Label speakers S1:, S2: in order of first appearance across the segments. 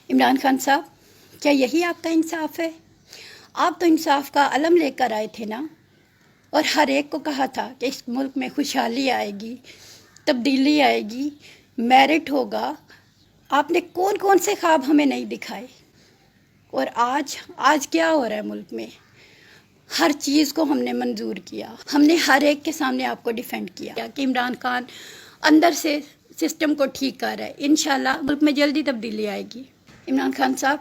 S1: عمران خان صاحب، کیا یہی آپ کا انصاف ہے؟ آپ تو انصاف کا علم لے کر آئے تھے نا، اور ہر ایک کو کہا تھا کہ اس ملک میں خوشحالی آئے گی، تبدیلی آئے گی، میرٹ ہوگا۔ آپ نے کون کون سے خواب ہمیں نہیں دکھائے؟ اور آج کیا ہو رہا ہے ملک میں؟ ہر چیز کو ہم نے منظور کیا، ہم نے ہر ایک کے سامنے آپ کو ڈیفینڈ کیا کہ عمران خان اندر سے سسٹم کو ٹھیک کر رہا ہے، انشاءاللہ ملک میں جلدی تبدیلی آئے گی۔ عمران خان صاحب،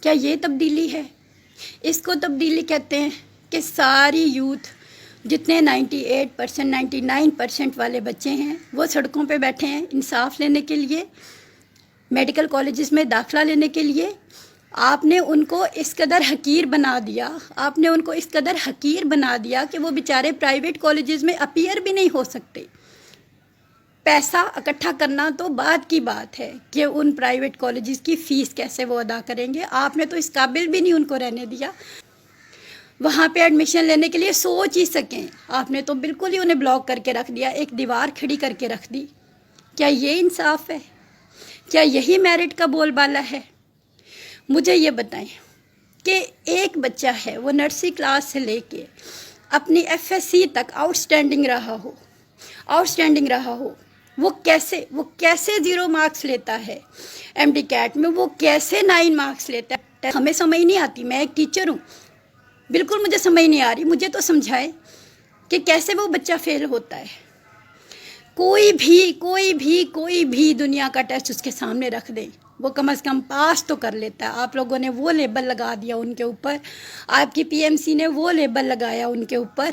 S1: کیا یہ تبدیلی ہے؟ اس کو تبدیلی کہتے ہیں کہ ساری یوتھ، جتنے 98%، 99% والے بچے ہیں، وہ سڑکوں پہ بیٹھے ہیں انصاف لینے کے لیے، میڈیکل کالجز میں داخلہ لینے کے لیے۔ آپ نے ان کو اس قدر حقیر بنا دیا، کہ وہ بیچارے پرائیویٹ کالجز میں اپیئر بھی نہیں ہو سکتے۔ پیسہ اکٹھا کرنا تو بعد کی بات ہے کہ ان پرائیویٹ کالجز کی فیس کیسے وہ ادا کریں گے۔ آپ نے تو اس قابل بھی نہیں ان کو رہنے دیا، وہاں پہ ایڈمیشن لینے کے لیے سوچ ہی سکیں۔ آپ نے تو بالکل ہی انہیں بلاک کر کے رکھ دیا، ایک دیوار کھڑی کر کے رکھ دی۔ کیا یہ انصاف ہے؟ کیا یہی میرٹ کا بول بالا ہے؟ مجھے یہ بتائیں کہ ایک بچہ ہے، وہ نرسری کلاس سے لے کے اپنی ایف ایس سی تک آؤٹ اسٹینڈنگ رہا ہو، وہ کیسے 0 مارکس لیتا ہے؟ ایم ڈی کیٹ میں وہ کیسے 9 مارکس لیتا ہے؟ ہمیں سمجھ نہیں آتی، میں ایک ٹیچر ہوں، بالکل مجھے سمجھ نہیں آ رہی۔ مجھے تو سمجھائے کہ کیسے وہ بچہ فیل ہوتا ہے۔ کوئی بھی دنیا کا ٹیسٹ اس کے سامنے رکھ دیں، وہ کم از کم پاس تو کر لیتا ہے۔ آپ لوگوں نے وہ لیبل لگا دیا ان کے اوپر، آپ کی پی ایم سی نے وہ لیبل لگایا ان کے اوپر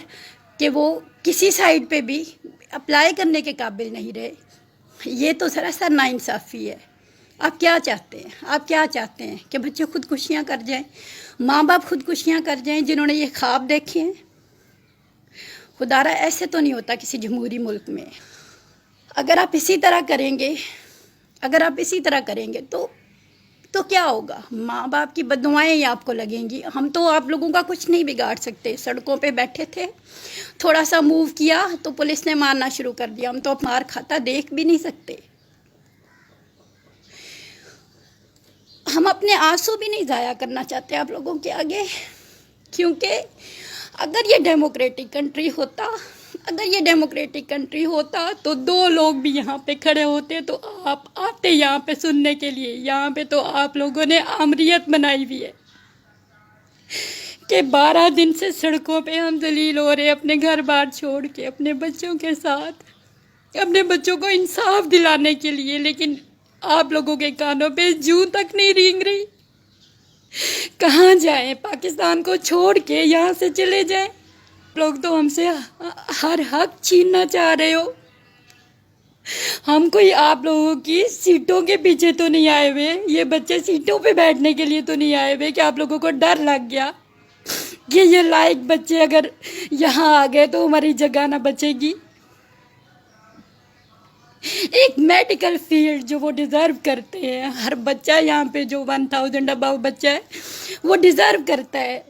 S1: کہ وہ کسی سائڈ پہ بھی اپلائی کرنے کے قابل نہیں رہے۔ یہ تو سراسر ناانصافی ہے۔ آپ کیا چاہتے ہیں کہ بچے خودکشیاں کر جائیں، ماں باپ خودکشیاں کر جائیں جنہوں نے یہ خواب دیکھے ہیں؟ خدارا ایسے تو نہیں ہوتا کسی جمہوری ملک میں۔ اگر آپ اسی طرح کریں گے تو کیا ہوگا؟ ماں باپ کی بددعائیں ہی آپ کو لگیں گی۔ ہم تو آپ لوگوں کا کچھ نہیں بگاڑ سکتے، سڑکوں پہ بیٹھے تھے، تھوڑا سا موو کیا تو پولیس نے مارنا شروع کر دیا، ہم تو مار کھاتا دیکھ بھی نہیں سکتے۔ ہم اپنے آنسو بھی نہیں ضائع کرنا چاہتے آپ لوگوں کے آگے، کیونکہ اگر یہ ڈیموکریٹک کنٹری ہوتا تو 2 لوگ بھی یہاں پہ کھڑے ہوتے تو آپ آتے یہاں پہ سننے کے لیے۔ یہاں پہ تو آپ لوگوں نے آمریت بنائی ہوئی ہے کہ 12 دن سے سڑکوں پہ ہم ذلیل ہو رہے، اپنے گھر بار چھوڑ کے، اپنے بچوں کے ساتھ، اپنے بچوں کو انصاف دلانے کے لیے، لیکن آپ لوگوں کے کانوں پہ جوں تک نہیں رینگ رہی۔ کہاں جائیں؟ پاکستان کو چھوڑ کے یہاں سے چلے جائیں؟ لوگ تو ہم سے ہر حق چھیننا چاہ رہے ہو۔ ہم کوئی آپ لوگوں کی سیٹوں کے پیچھے تو نہیں آئے ہوئے، یہ بچے سیٹوں پہ بیٹھنے کے لیے تو نہیں آئے ہوئے کہ آپ لوگوں کو ڈر لگ گیا کہ یہ لائق بچے اگر یہاں آ گئے تو ہماری جگہ نہ بچے گی۔ ایک میڈیکل فیلڈ جو وہ ڈیزرو کرتے ہیں، ہر بچہ یہاں پہ جو 1000 ابو بچہ ہے وہ ڈیزرو کرتا ہے۔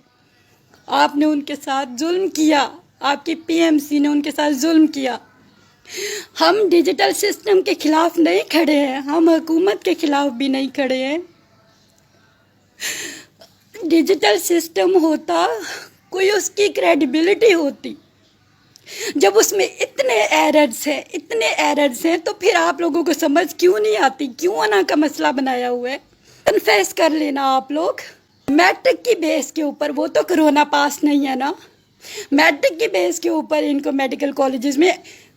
S1: آپ نے ان کے ساتھ ظلم کیا، آپ کی پی ایم سی نے ان کے ساتھ ظلم کیا۔ ہم ڈیجیٹل سسٹم کے خلاف نہیں کھڑے ہیں، ہم حکومت کے خلاف بھی نہیں کھڑے ہیں۔ ڈیجیٹل سسٹم ہوتا، کوئی اس کی کریڈیبلٹی ہوتی۔ جب اس میں اتنے ایررز ہیں تو پھر آپ لوگوں کو سمجھ کیوں نہیں آتی؟ کیوں انا کا مسئلہ بنایا ہوا ہے؟ کنفیس کر لینا آپ لوگ۔ میٹرک کی بیس کے اوپر، وہ تو کرونا پاس نہیں ہے نا، میٹرک کی بیس کے اوپر ان کو میڈیکل کالجز میں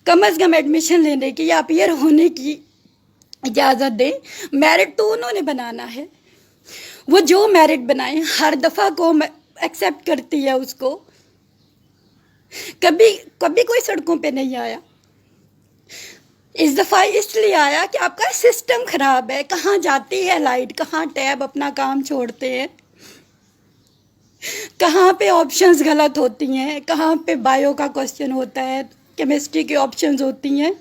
S1: کم از کم ایڈمیشن لینے کی یا اپیئر ہونے کی اجازت دیں۔ میرٹ تو انہوں نے بنانا ہے، وہ جو میرٹ بنائیں ہر دفعہ کو ایکسیپٹ کرتی ہے اس کو۔ کبھی کوئی سڑکوں پہ نہیں آیا، اس دفعہ اس لیے آیا کہ آپ کا سسٹم خراب ہے۔ کہاں جاتی ہے لائٹ، کہاں ٹیب اپنا کام چھوڑتے ہیں، کہاں پہ آپشنز غلط ہوتی ہیں، کہاں پہ بایو کا کوسچن ہوتا ہے، کیمسٹری کی آپشنز ہوتی ہیں،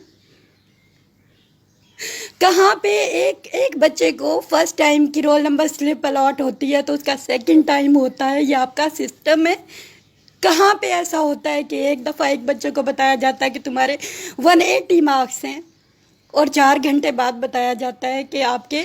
S1: کہاں پہ ایک بچے کو فرسٹ ٹائم کی رول نمبر سلپ الاٹ ہوتی ہے تو اس کا سیکنڈ ٹائم ہوتا ہے۔ یہ آپ کا سسٹم ہے۔ کہاں پہ ایسا ہوتا ہے کہ ایک دفعہ ایک بچے کو بتایا جاتا ہے کہ تمہارے 180 مارکس ہیں اور 4 گھنٹے بعد بتایا جاتا ہے کہ آپ کے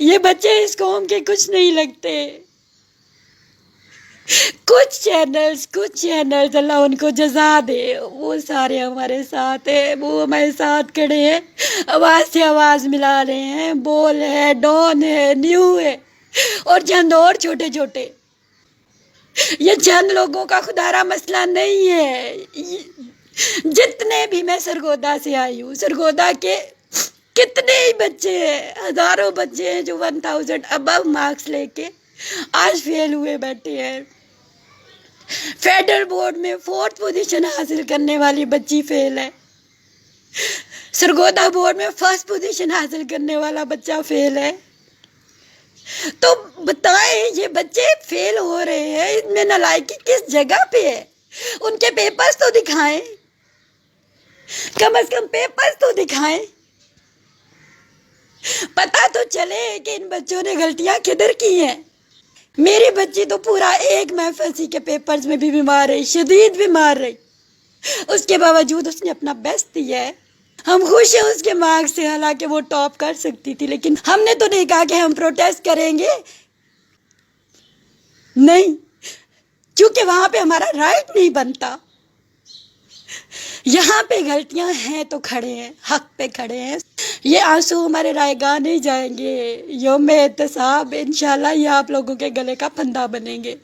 S1: یہ بچے اس قوم کے کچھ نہیں لگتے. کچھ چینلز اللہ ان کو جزا دے، وہ سارے ہمارے ساتھ ہیں، وہ ہمارے ساتھ کھڑے ہیں، آواز سے آواز ملا رہے ہیں. بول ہے، ڈون ہے، نیو ہے، اور چند اور چھوٹے چھوٹے. یہ چند لوگوں کا خدارا مسئلہ نہیں ہے. جتنے بھی، میں سرگودا سے آئی ہوں، سرگودا کے کتنے ہی بچے ہیں، ہزاروں بچے ہیں جو 1000 ابو مارکس لے کے آج فیل ہوئے بیٹھے ہیں. فیڈرل بورڈ میں 4th پوزیشن حاصل کرنے والی بچی فیل ہے. سرگودا بورڈ میں 1st پوزیشن حاصل کرنے والا بچہ فیل ہے. تو بتائیں، یہ بچے فیل ہو رہے ہیں، ان میں نالائکی کس جگہ پہ ہے؟ ان کے پیپرز تو دکھائیں، کم از کم پیپرز تو دکھائیں. پتہ تو چلے کہ ان بچوں نے غلطیاں کدھر کی ہیں. میری بچی تو پورا ایک محفظی کے پیپرز میں بھی بیمار رہی، شدید بیمار رہی. اس کے باوجود اس نے اپنا بیسٹ دیا ہے. ہم خوش ہیں اس کے مارکس سے، حالانکہ وہ ٹاپ کر سکتی تھی، لیکن ہم نے تو نہیں کہا کہ ہم پروٹیسٹ کریں گے. نہیں، کیونکہ وہاں پہ ہمارا رائٹ نہیں بنتا. یہاں پہ غلطیاں ہیں تو کھڑے ہیں، حق پہ کھڑے ہیں. یہ آنسو ہمارے رائے گاہ نہیں جائیں گے. یوم احتساب انشاءاللہ یہ آپ لوگوں کے گلے کا پھندا بنیں گے.